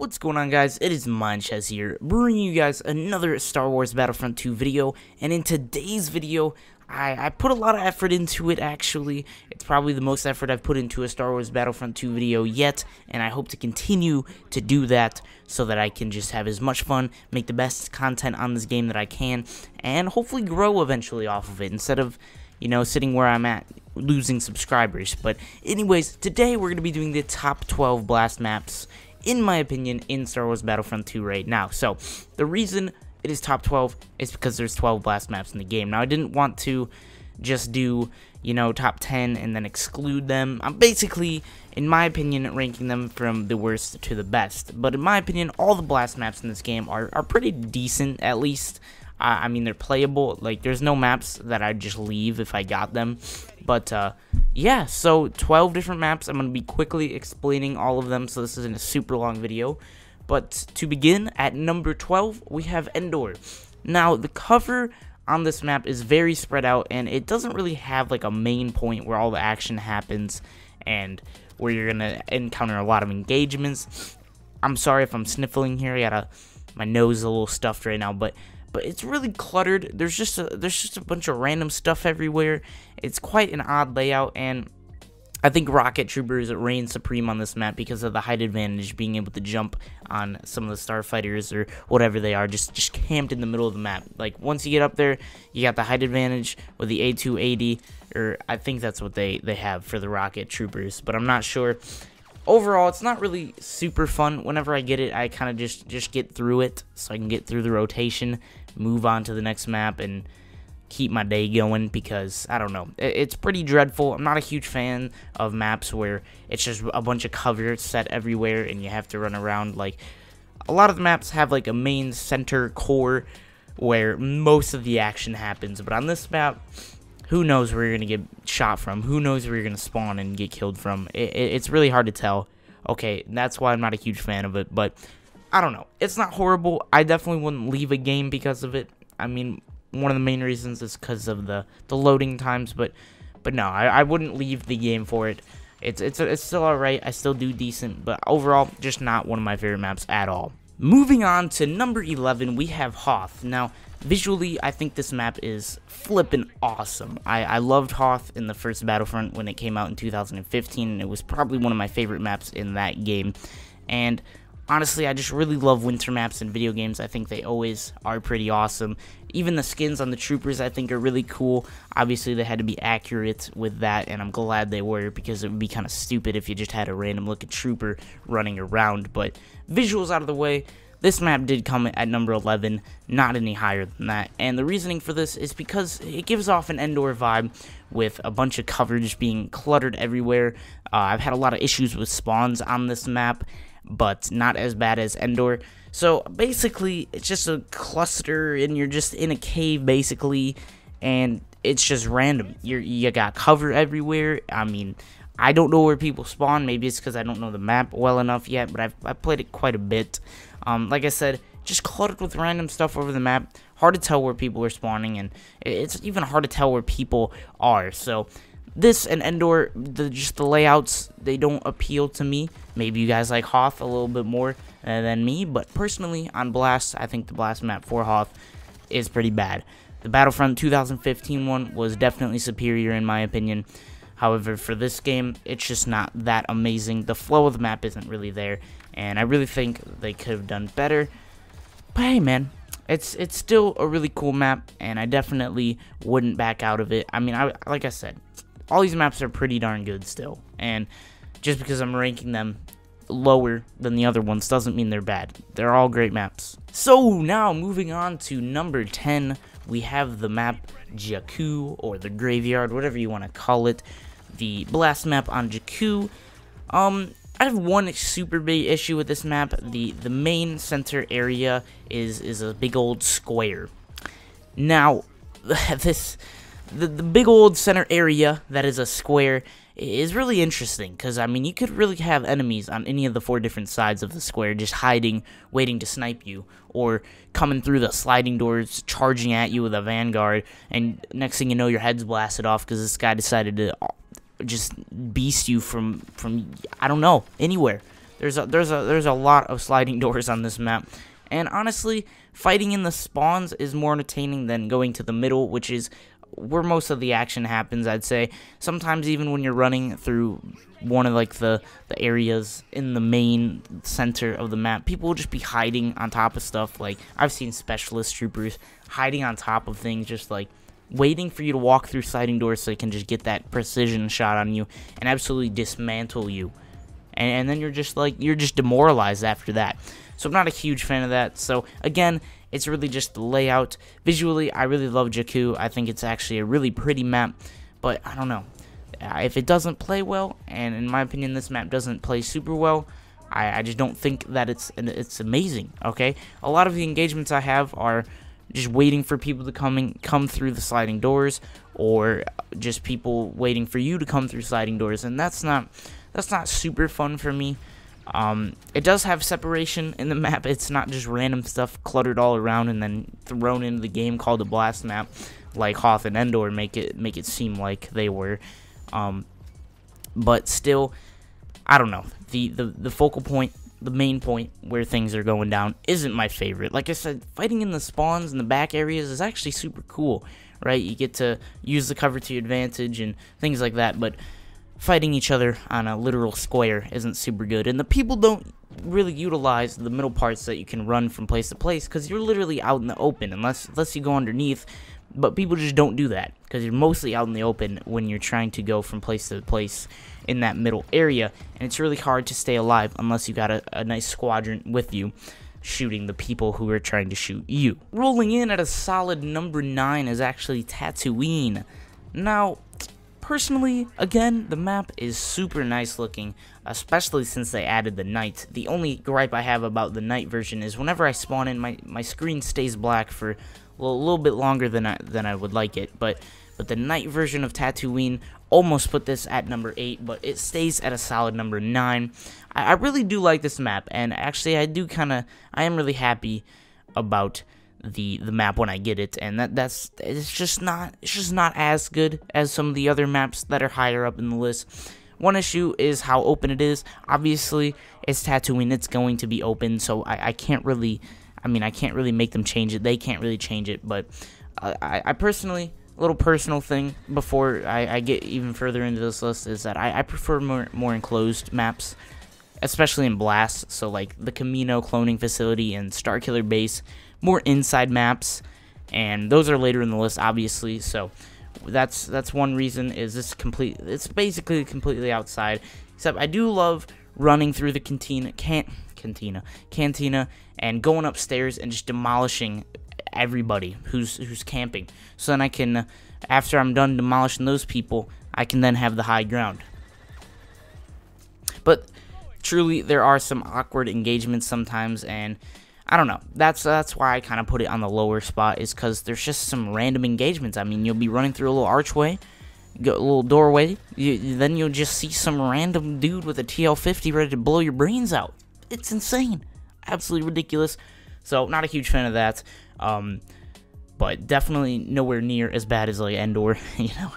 What's going on, guys? It is MindShaz here, bringing you guys another Star Wars Battlefront 2 video, and in today's video, I put a lot of effort into it, actually. It's probably the most effort I've put into a Star Wars Battlefront 2 video yet, and I hope to continue to do that so that I can just have as much fun, make the best content on this game that I can, and hopefully grow eventually off of it, instead of, you know, sitting where I'm at, losing subscribers. But anyways, today we're going to be doing the top 12 blast maps, in my opinion, in Star Wars Battlefront 2 right now. So, the reason it is top 12 is because there's 12 blast maps in the game. Now, I didn't want to just do, you know, top 10 and then exclude them. I'm basically, in my opinion, ranking them from the worst to the best. But in my opinion, all the blast maps in this game are pretty decent, at least. I mean, they're playable. Like, there's no maps that I'd just leave if I got them. But, yeah, so 12 different maps. I'm going to be quickly explaining all of them, so this isn't a super long video. But to begin, at number 12, we have Endor. Now, the cover on this map is very spread out, and it doesn't really have, like, a main point where all the action happens and where you're going to encounter a lot of engagements. I'm sorry if I'm sniffling here. My nose is a little stuffed right now, but it's really cluttered. There's just a bunch of random stuff everywhere. It's quite an odd layout, and I think rocket troopers reign supreme on this map because of the height advantage, being able to jump on some of the starfighters or whatever they are, just camped in the middle of the map. Like, once you get up there, you got the height advantage with the A280, or I think that's what they have for the rocket troopers, but I'm not sure. Overall, it's not really super fun. Whenever I get it, I kind of just get through it so I can get through the rotation, move on to the next map, and keep my day going because, I don't know, it's pretty dreadful. I'm not a huge fan of maps where it's just a bunch of cover set everywhere and you have to run around. Like, a lot of the maps have, like, a main center core where most of the action happens, but on this map, who knows where you're going to get shot from? Who knows where you're going to spawn and get killed from? It's really hard to tell. Okay, that's why I'm not a huge fan of it, but I don't know. It's not horrible. I definitely wouldn't leave a game because of it. I mean, one of the main reasons is because of the loading times, but no, I wouldn't leave the game for it. It's still alright. I still do decent, but overall, just not one of my favorite maps at all. Moving on to number 11, we have Hoth. Now, visually, I think this map is flippin' awesome. I loved Hoth in the first Battlefront when it came out in 2015, and it was probably one of my favorite maps in that game. And honestly, I just really love winter maps in video games. I think they always are pretty awesome. Even the skins on the troopers, I think, are really cool. Obviously, they had to be accurate with that, and I'm glad they were, because it would be kind of stupid if you just had a random-looking trooper running around. But visuals out of the way, this map did come at number 11, not any higher than that. And the reasoning for this is because it gives off an Endor vibe with a bunch of coverage being cluttered everywhere. I've had a lot of issues with spawns on this map, but not as bad as Endor. So basically, it's just a cluster, and you're just in a cave, basically, and it's just random. You got cover everywhere. I mean, I don't know where people spawn. Maybe it's because I don't know the map well enough yet, but I've played it quite a bit. Like I said, just cluttered with random stuff over the map. Hard to tell where people are spawning, and it's even hard to tell where people are. So this and Endor, just the layouts, they don't appeal to me. Maybe you guys like Hoth a little bit more than me, but personally, on Blast, I think the Blast map for Hoth is pretty bad. The Battlefront 2015 one was definitely superior in my opinion. However, for this game, it's just not that amazing. The flow of the map isn't really there, and I really think they could have done better. But hey, man, it's still a really cool map, and I definitely wouldn't back out of it. I mean, like I said, all these maps are pretty darn good still, and just because I'm ranking them lower than the other ones doesn't mean they're bad. They're all great maps. So now, moving on to number 10, we have the map Jakku, or the Graveyard, whatever you want to call it. The blast map on Jakku. I have one super big issue with this map. The main center area is a big old square. Now, the big old center area that is a square is really interesting, because, I mean, you could really have enemies on any of the 4 different sides of the square just hiding, waiting to snipe you, or coming through the sliding doors, charging at you with a Vanguard, and next thing you know, your head's blasted off because this guy decided to just beast you from I don't know, anywhere. there's a lot of sliding doors on this map. And honestly, fighting in the spawns is more entertaining than going to the middle, which is where most of the action happens, I'd say. Sometimes even when you're running through one of like the areas in the main center of the map, people will just be hiding on top of stuff. Like, I've seen specialist troopers hiding on top of things, just like waiting for you to walk through sliding doors so they can just get that precision shot on you and absolutely dismantle you. And then you're just demoralized after that. So I'm not a huge fan of that. So again, it's really just the layout. Visually, I really love Jakku. I think it's actually a really pretty map, but I don't know. If it doesn't play well, and in my opinion this map doesn't play super well, I just don't think that it's amazing, okay? A lot of the engagements I have are just waiting for people to come through the sliding doors, or just people waiting for you to come through sliding doors, and that's not super fun for me. It does have separation in the map. It's not just random stuff cluttered all around and then thrown into the game called a blast map, like Hoth and Endor make it seem like they were. But still, I don't know. The focal point, the main point where things are going down isn't my favorite. Like I said, fighting in the spawns in the back areas is actually super cool, right? You get to use the cover to your advantage and things like that, but fighting each other on a literal square isn't super good, and the people don't really utilize the middle parts that you can run from place to place, because you're literally out in the open, unless you go underneath, but people just don't do that, because you're mostly out in the open when you're trying to go from place to place in that middle area, and it's really hard to stay alive unless you got a nice squadron with you, shooting the people who are trying to shoot you. Rolling in at a solid number 9 is actually Tatooine. Now, personally, again, the map is super nice looking, especially since they added the night. The only gripe I have about the night version is whenever I spawn in, my screen stays black for a little bit longer than I would like it. But the night version of Tatooine almost put this at number 8, but it stays at a solid number 9. I really do like this map, and actually I am really happy about the map when I get it, and it's just not as good as some of the other maps that are higher up in the list. One issue is how open it is. Obviously, it's Tatooine, it's going to be open, so I can't really make them change it. They can't really change it, but I personally, a little personal thing before I get even further into this list, is that I prefer more enclosed maps, especially in Blast. So like the Camino cloning facility and Starkiller base, more inside maps, and those are later in the list, obviously. So that's one reason. Is this it's basically completely outside, except I do love running through the cantina and going upstairs and just demolishing everybody who's camping. So then I can, after I'm done demolishing those people, I can then have the high ground. But truly, there are some awkward engagements sometimes, and I don't know. That's why I kind of put it on the lower spot, is because there's just some random engagements. I mean, you'll be running through a little archway, a little doorway, then you'll just see some random dude with a TL-50 ready to blow your brains out. It's insane. Absolutely ridiculous. So, not a huge fan of that. But definitely nowhere near as bad as like Endor, you know.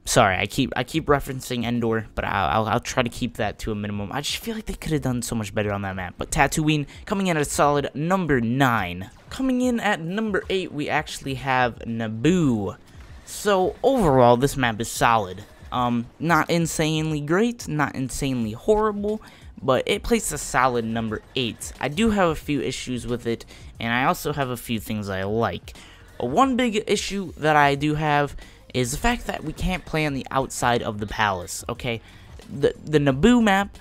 Sorry, I keep referencing Endor, but I'll try to keep that to a minimum. I just feel like they could have done so much better on that map. But Tatooine coming in at a solid number 9. Coming in at number 8, we actually have Naboo. So overall, this map is solid. Not insanely great, not insanely horrible, but it plays a solid number 8. I do have a few issues with it, and I also have a few things I like. One big issue that I do have is the fact that we can't play on the outside of the palace, okay? The Naboo map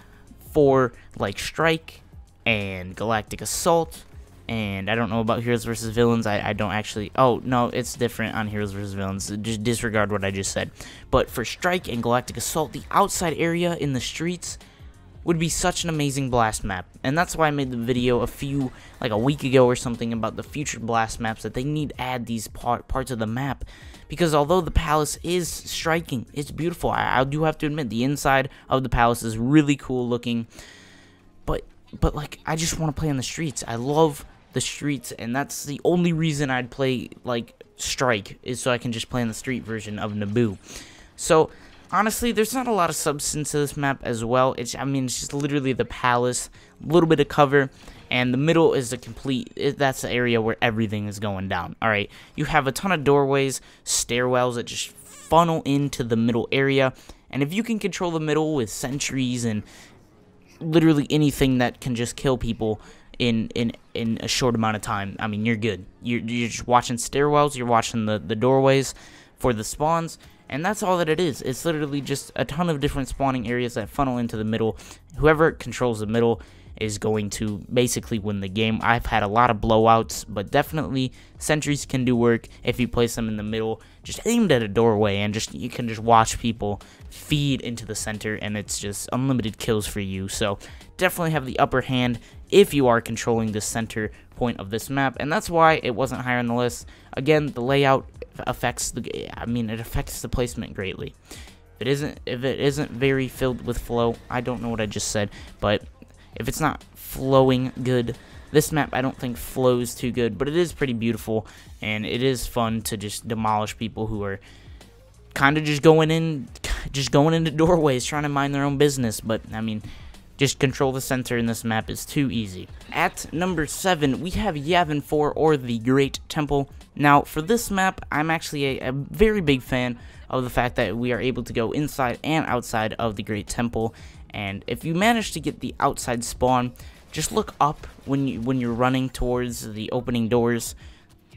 for, like, Strike and Galactic Assault, and I don't know about Heroes vs. Villains, I don't actually, oh, no, it's different on Heroes vs. Villains, just disregard what I just said. But for Strike and Galactic Assault, the outside area in the streets would be such an amazing Blast map, and that's why I made the video like a week ago or something, about the future Blast maps, that they need to add these parts of the map, because although the palace is striking, it's beautiful. I do have to admit, the inside of the palace is really cool looking, but like, I just want to play on the streets. I love the streets, and that's the only reason I'd play like Strike, is so I can just play on the street version of Naboo. So honestly, there's not a lot of substance to this map as well. I mean, it's just literally the palace, a little bit of cover, and the middle is that's the area where everything is going down. Alright, you have a ton of doorways, stairwells that just funnel into the middle area, and if you can control the middle with sentries and literally anything that can just kill people in a short amount of time, I mean, you're good. You're just watching stairwells, you're watching the doorways for the spawns, and that's all that it is. It's literally just a ton of different spawning areas that funnel into the middle. Whoever controls the middle is going to basically win the game. I've had a lot of blowouts, but definitely sentries can do work if you place them in the middle, just aimed at a doorway, and you can just watch people feed into the center, and it's just unlimited kills for you. So definitely have the upper hand if you are controlling the center point of this map, and that's why it wasn't higher on the list. Again, the layout affects the placement greatly. If it isn't very filled with flow, I don't know what I just said, but if it's not flowing good, this map I don't think flows too good, but it is pretty beautiful, and it is fun to just demolish people who are kind of just going into doorways, trying to mind their own business. But I mean, just control the center in this map is too easy. At number 7, we have Yavin 4, or the Great Temple. Now, for this map, I'm actually a very big fan of the fact that we are able to go inside and outside of the Great Temple. And if you manage to get the outside spawn, just look up when you're running towards the opening doors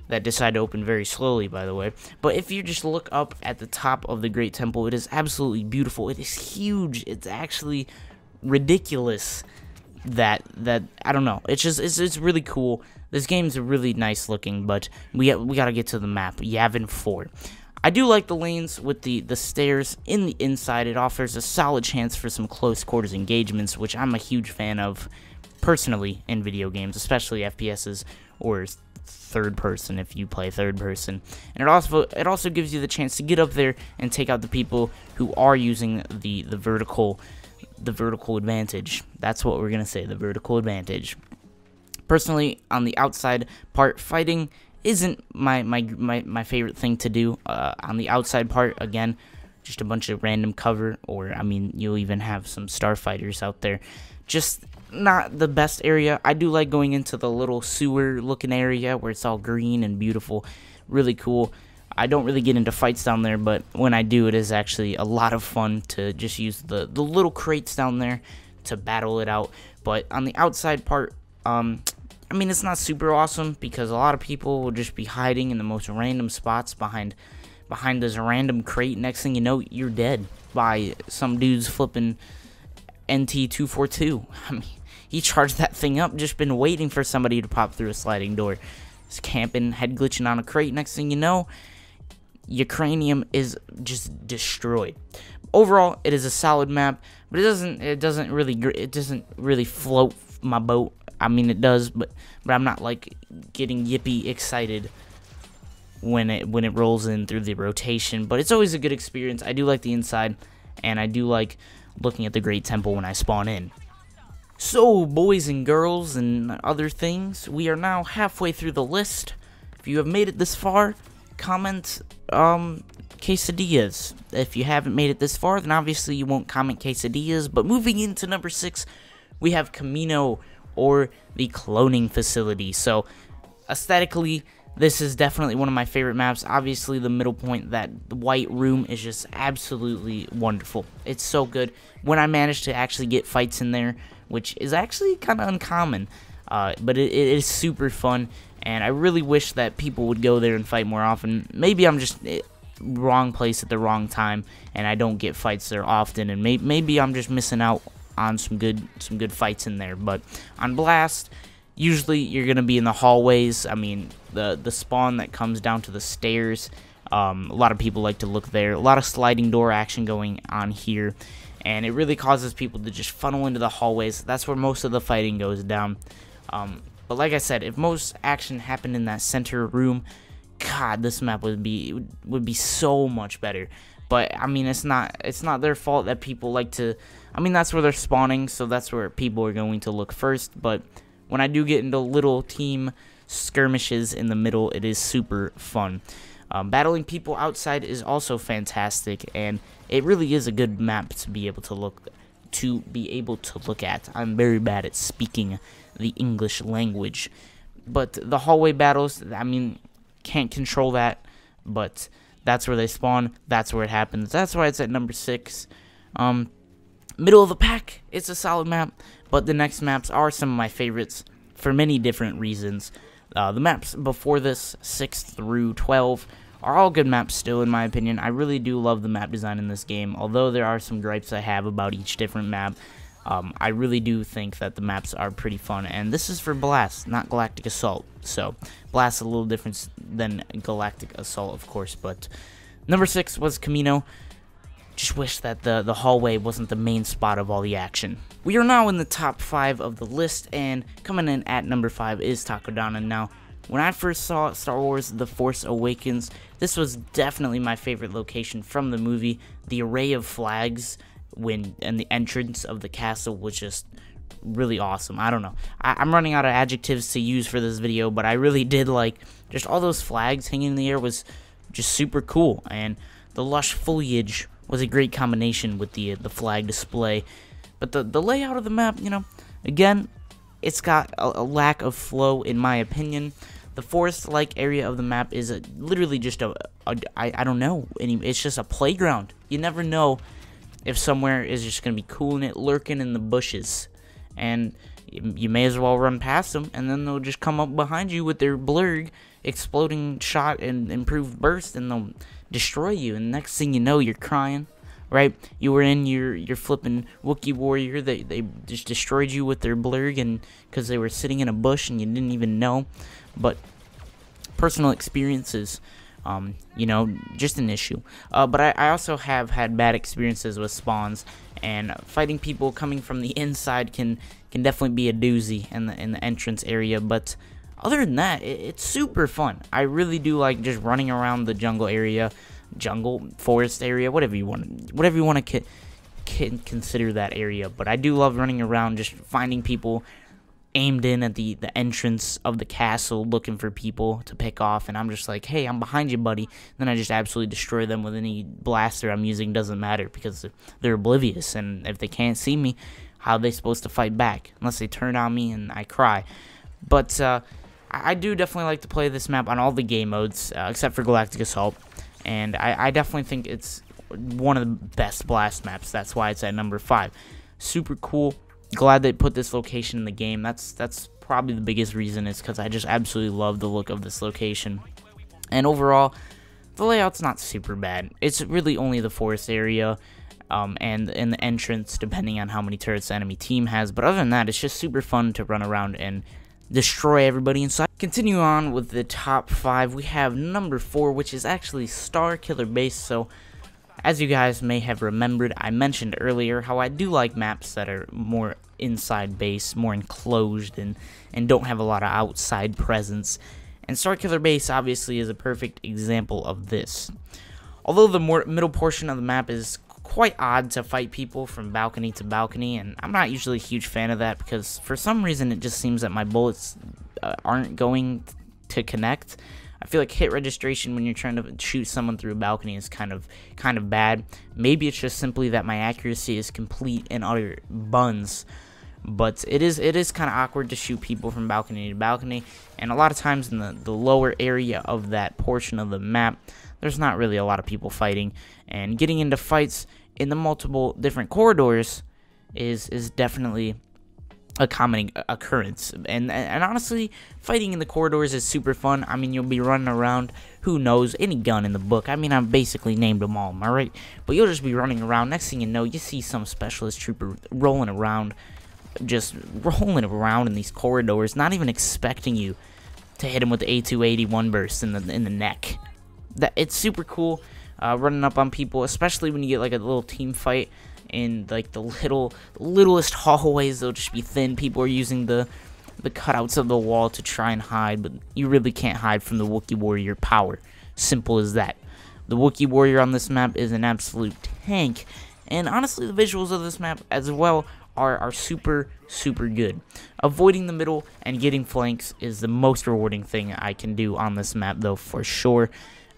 that decide to open very slowly, by the way. But if you just look up at the top of the Great Temple, it is absolutely beautiful. It is huge. It's actually ridiculous that I don't know. It's really cool. This game's really nice looking, but we gotta get to the map. Yavin 4. I do like the lanes with the stairs in the inside. It offers a solid chance for some close quarters engagements, which I'm a huge fan of personally in video games, especially FPSs or third person if you play third person. And it also gives you the chance to get up there and take out the people who are using the vertical advantage. That's what we're gonna say, the vertical advantage. Personally, on the outside part, fighting isn't my favorite thing to do. On the outside part, again, just a bunch of random cover, or I mean, you'll even have some starfighters out there. Just not the best area. I do like going into the little sewer looking area where it's all green and beautiful, really cool. I don't really get into fights down there, but when I do, it is actually a lot of fun to just use the little crates down there to battle it out. But on the outside part, I mean, it's not super awesome because a lot of people will just be hiding in the most random spots behind this random crate. Next thing you know, you're dead by some dude's flipping NT-242. I mean, he charged that thing up, just been waiting for somebody to pop through a sliding door. He's camping, head glitching on a crate. Next thing you know, your cranium is just destroyed. Overall, it is a solid map, but it doesn't really float my boat. I mean, it does, but I'm not like getting yippee excited when it rolls in through the rotation. But it's always a good experience. I do like the inside, and I do like looking at the Great Temple when I spawn in. So, boys and girls and other things, we are now halfway through the list. If you have made it this far, comment quesadillas. If you haven't made it this far, then obviously you won't comment quesadillas. But moving into number 6, we have Camino, or the cloning facility. So aesthetically, this is definitely one of my favorite maps. Obviously, the middle point, that white room, is just absolutely wonderful. It's so good. When I managed to actually get fights in there, which is actually kind of uncommon, but it is super fun, and I really wish that people would go there and fight more often. Maybe I'm just wrong place at the wrong time, and I don't get fights there often, and maybe I'm just missing out on some good fights in there. But on Blast, usually you're gonna be in the hallways. I mean, the spawn that comes down to the stairs, a lot of people like to look there. A lot of sliding door action going on here, and it really causes people to just funnel into the hallways. That's where most of the fighting goes down. But like I said, if most action happened in that center room, God, this map would be so much better. But I mean, it's not their fault that people like to. I mean, that's where they're spawning, so that's where people are going to look first. But when I do get into little team skirmishes in the middle, it is super fun. Battling people outside is also fantastic, and it really is a good map to be able to look at. I'm very bad at speaking the English language, but the hallway battles, I mean, can't control that, but that's where they spawn. That's where it happens. That's why it's at number 6. Middle of the pack, it's a solid map, but the next maps are some of my favorites for many different reasons. The maps before this, 6 through 12, are all good maps still, in my opinion. I really do love the map design in this game, although there are some gripes I have about each different map. I really do think that the maps are pretty fun, and this is for Blast, not Galactic Assault. So, Blast is a little different than Galactic Assault, of course, but number 6 was Camino. Just wish that the hallway wasn't the main spot of all the action. We are now in the top 5 of the list, and coming in at number 5 is Takodana. Now, when I first saw Star Wars The Force Awakens, this was definitely my favorite location from the movie. The array of flags and the entrance of the castle was just really awesome. I don't know. I'm running out of adjectives to use for this video, but I really did like just all those flags hanging in the air was just super cool, and the lush foliage was a great combination with the flag display. But the layout of the map, you know, again, it's got a lack of flow in my opinion. The forest-like area of the map is literally just I don't know, it's just a playground. You never know if somewhere is just going to be cool in it, lurking in the bushes. And you may as well run past them, and then they'll just come up behind you with their blurg, exploding shot and improved burst, and they'll destroy you. And next thing you know, you're crying, right? You were in your flipping Wookiee warrior. They just destroyed you with their blurg, and because they were sitting in a bush and you didn't even know. But personal experiences, you know, just an issue. But I also have had bad experiences with spawns, and fighting people coming from the inside can definitely be a doozy in the entrance area. But other than that, it's super fun. I really do like just running around the jungle area, forest area, whatever you want to consider that area. But I do love running around, just finding people aimed in at the entrance of the castle, looking for people to pick off, and I'm just like, hey, I'm behind you, buddy. Then I just absolutely destroy them with any blaster I'm using. Doesn't matter, because they're oblivious, and if they can't see me, how are they supposed to fight back? Unless they turn on me and I cry. But I do definitely like to play this map on all the game modes, except for Galactic Assault, and I definitely think it's one of the best Blast maps. That's why it's at number 5. Super cool. Glad they put this location in the game. That's probably the biggest reason, is because I just absolutely love the look of this location. And overall, the layout's not super bad. It's really only the forest area and the entrance, depending on how many turrets the enemy team has. But other than that, it's just super fun to run around and destroy everybody inside. Continue on with the top 5. We have number 4, which is actually Star Killer Base. So, as you guys may have remembered, I mentioned earlier how I do like maps that are more inside base, more enclosed, and don't have a lot of outside presence. And Star Killer Base obviously is a perfect example of this. Although the middle portion of the map is quite odd to fight people from balcony to balcony, and I'm not usually a huge fan of that, because for some reason it just seems that my bullets aren't going to connect. I feel like hit registration when you're trying to shoot someone through a balcony is kind of bad. Maybe it's just simply that my accuracy is complete and utter buns. But it is kind of awkward to shoot people from balcony to balcony, and a lot of times in the lower area of that portion of the map, there's not really a lot of people fighting, and getting into fights in the multiple different corridors is definitely a common occurrence. And honestly, fighting in the corridors is super fun. I mean, you'll be running around, who knows, any gun in the book. I mean, I've basically named them all, alright? But you'll just be running around, next thing you know, you see some specialist trooper rolling around in these corridors, not even expecting you to hit him with the A281 burst in the neck. It's super cool, running up on people, especially when you get like a little team fight in like the littlest hallways. They'll just be thin. People are using the cutouts of the wall to try and hide, but you really can't hide from the Wookiee warrior power. Simple as that. The Wookiee warrior on this map is an absolute tank, and honestly, the visuals of this map as well are super good. Avoiding the middle and getting flanks is the most rewarding thing I can do on this map, though, for sure.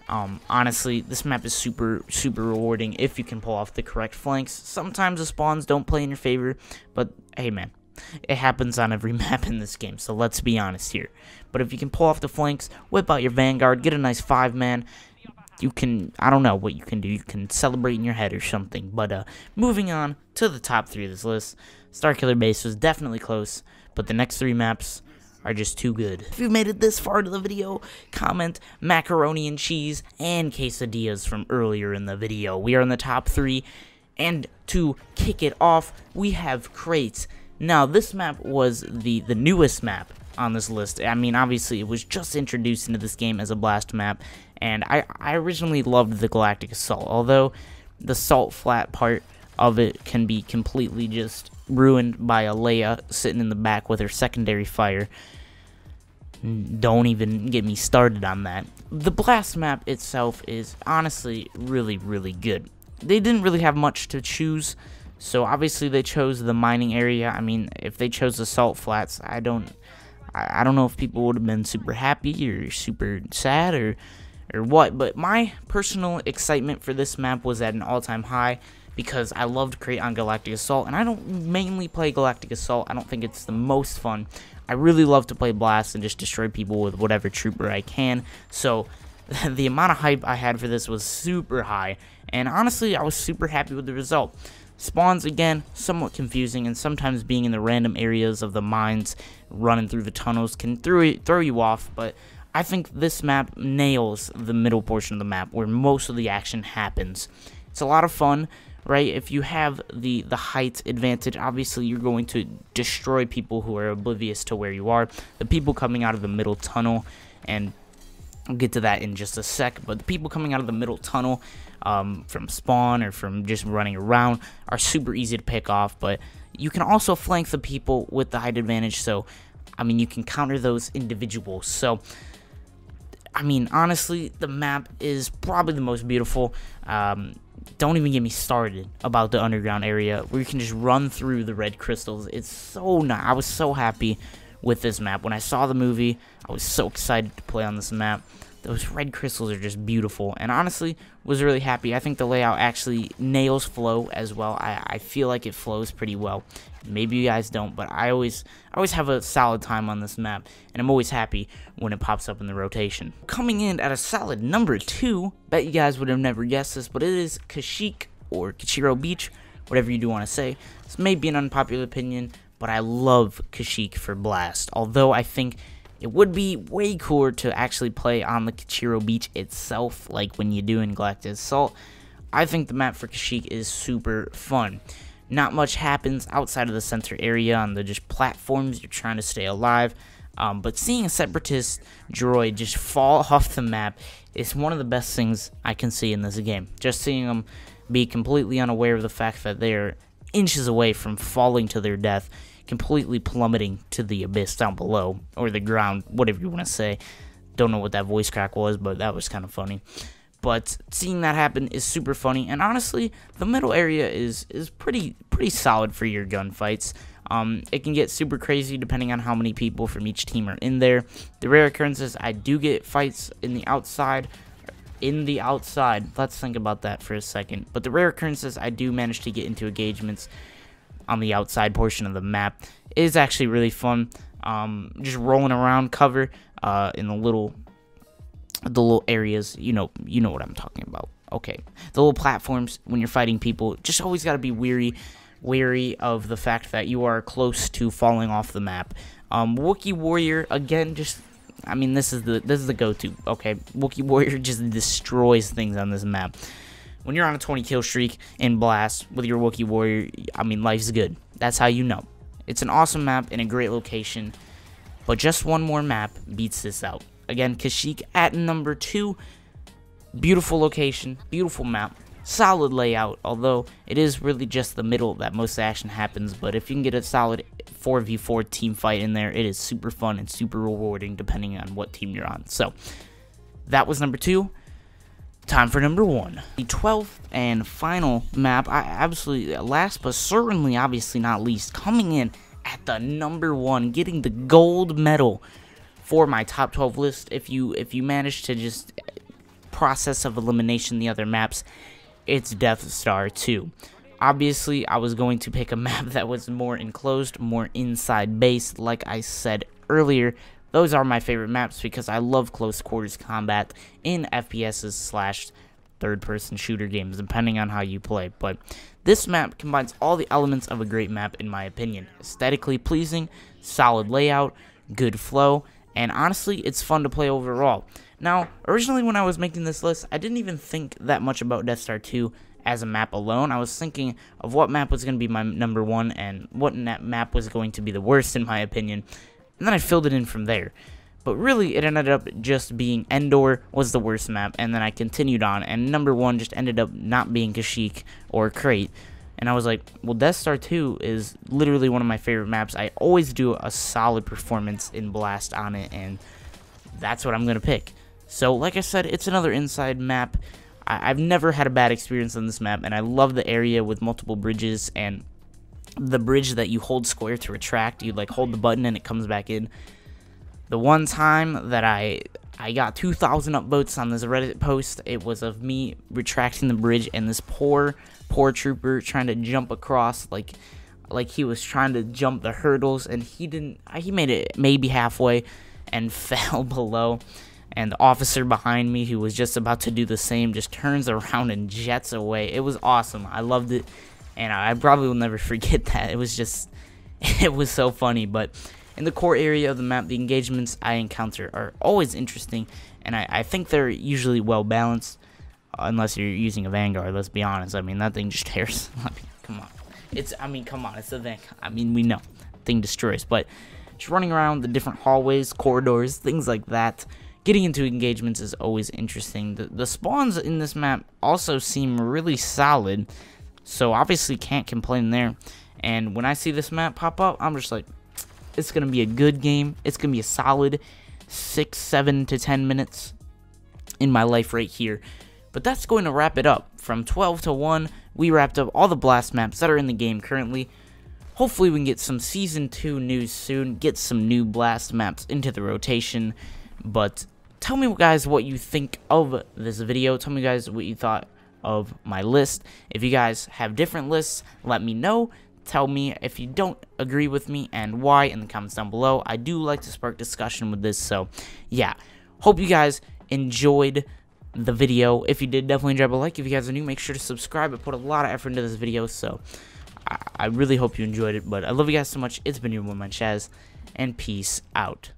Honestly, this map is super rewarding if you can pull off the correct flanks. Sometimes the spawns don't play in your favor, but hey man, it happens on every map in this game, so let's be honest here. But if you can pull off the flanks, whip out your Vanguard, get a nice 5-man, you can, I don't know what you can do, you can celebrate in your head or something. But moving on to the top 3 of this list, Starkiller Base was definitely close, but the next 3 maps are just too good. If you made it this far into the video, comment macaroni and cheese and quesadillas from earlier in the video. We are in the top 3, and to kick it off, we have crates. Now, this map was the newest map on this list. I mean, obviously, it was just introduced into this game as a blast map, and I originally loved the Galactic Assault, although the salt flat part of it can be completely just ruined by a Leia sitting in the back with her secondary fire. Don't even get me started on that. The blast map itself is honestly really good. They didn't really have much to choose, so obviously they chose the mining area. I mean, if they chose the salt flats, I don't know if people would have been super happy or super sad or what, but my personal excitement for this map was at an all-time high because I loved Crate on Galactic Assault, and I don't mainly play Galactic Assault. I don't think it's the most fun. I really love to play Blast and just destroy people with whatever trooper I can, so the amount of hype I had for this was super high, and honestly, I was super happy with the result. Spawns, again, somewhat confusing, and sometimes being in the random areas of the mines, running through the tunnels can throw you off, but I think this map nails the middle portion of the map where most of the action happens. It's a lot of fun, right? If you have the height advantage, obviously you're going to destroy people who are oblivious to where you are. The people coming out of the middle tunnel, and I'll get to that in just a sec, but the people coming out of the middle tunnel from spawn or from just running around are super easy to pick off, but you can also flank the people with the height advantage, so I mean, you can counter those individuals. So I mean, honestly, the map is probably the most beautiful. Don't even get me started about the underground area where you can just run through the red crystals. It's so nice. I was so happy with this map. When I saw the movie, I was so excited to play on this map. Those red crystals are just beautiful, and honestly, was really happy. I think the layout actually nails flow as well. I feel like it flows pretty well. Maybe you guys don't, but I always have a solid time on this map, and I'm always happy when it pops up in the rotation. Coming in at a solid number 2, bet you guys would have never guessed this, but it is Kashyyyk, or Kashyyyk Beach, whatever you do want to say. This may be an unpopular opinion, but I love Kashyyyk for Blast, although I think it would be way cooler to actually play on the Kashyyyk Beach itself, like when you do in Galactic Assault. I think the map for Kashyyyk is super fun. Not much happens outside of the center area on the just platforms. You're trying to stay alive. But seeing a Separatist droid just fall off the map is one of the best things I can see in this game. Just seeing them be completely unaware of the fact that they're inches away from falling to their death, completely plummeting to the abyss down below, or the ground, whatever you want to say. Don't know what that voice crack was, but that was kind of funny. But seeing that happen is super funny, and honestly, the middle area is pretty solid for your gunfights. It can get super crazy depending on how many people from each team are in there. The rare occurrences, I do get fights in the outside. Let's think about that for a second. But the rare occurrences, I do manage to get into engagements on the outside portion of the map. It is actually really fun. Just rolling around cover in the little areas. You know what I'm talking about. Okay, the little platforms when you're fighting people. Just always got to be wary of the fact that you are close to falling off the map. Wookiee Warrior, again, just, I mean, this is the go-to. Okay, Wookiee Warrior just destroys things on this map. When you're on a 20 kill streak in Blast with your Wookiee Warrior, I mean, life's good. That's how you know. It's an awesome map in a great location, but just one more map beats this out. Again, Kashyyyk at number 2. Beautiful location, beautiful map, solid layout, although it is really just the middle that most of the action happens. But if you can get a solid 4v4 team fight in there, it is super fun and super rewarding depending on what team you're on. So that was number 2. Time for number 1. The 12th and final map, last but certainly obviously not least, coming in at the number 1, getting the gold medal for my top 12 list. If you manage to just process of elimination, the other maps, it's Death Star 2. Obviously, I was going to pick a map that was more enclosed, more inside based. Like I said earlier, those are my favorite maps because I love close quarters combat in FPSs slash third-person shooter games, depending on how you play. But this map combines all the elements of a great map, in my opinion. Aesthetically pleasing, solid layout, good flow, and honestly, it's fun to play overall. Now, originally when I was making this list, I didn't even think that much about Death Star 2 as a map alone. I was thinking of what map was going to be my number one and what map was going to be the worst, in my opinion, and then I filled it in from there. But really, it ended up just being Endor was the worst map, and then I continued on, and number one just ended up not being Kashyyyk or Crate. And I was like, well, Death Star 2 is literally one of my favorite maps. I always do a solid performance in Blast on it, and that's what I'm going to pick. So, like I said, it's another inside map. I've never had a bad experience on this map, and I love the area with multiple bridges, and the bridge that you hold square to retract. You, like, hold the button, and it comes back in. The one time that I got 2,000 upvotes on this Reddit post, it was of me retracting the bridge and this poor trooper trying to jump across like he was trying to jump the hurdles, and he made it maybe halfway and fell below. And the officer behind me, who was just about to do the same, just turns around and jets away. It was awesome. I loved it, and I probably will never forget that. It was just, it was so funny. But in the core area of the map, the engagements I encounter are always interesting, and I think they're usually well balanced, unless you're using a Vanguard. Let's be honest. I mean, that thing just tears. Come on. Come on. It's a Vanguard. I mean, we know. Thing destroys. But just running around the different hallways, corridors, things like that, getting into engagements is always interesting. The spawns in this map also seem really solid, so obviously can't complain there. And when I see this map pop up, I'm just like, it's going to be a good game. It's going to be a solid 6, 7 to 10 minutes in my life right here. But that's going to wrap it up. From 12 to 1, we wrapped up all the Blast maps that are in the game currently. Hopefully we can get some Season 2 news soon, get some new Blast maps into the rotation. But tell me, guys, what you think of this video. Tell me, guys, what you thought of my list. If you guys have different lists, let me know. Tell me if you don't agree with me and why in the comments down below. I do like to spark discussion with this, so yeah. Hope you guys enjoyed the video. If you did, definitely drop a like. If you guys are new, make sure to subscribe. I put a lot of effort into this video, so I really hope you enjoyed it. But I love you guys so much. It's been your boy MindShaz, and peace out.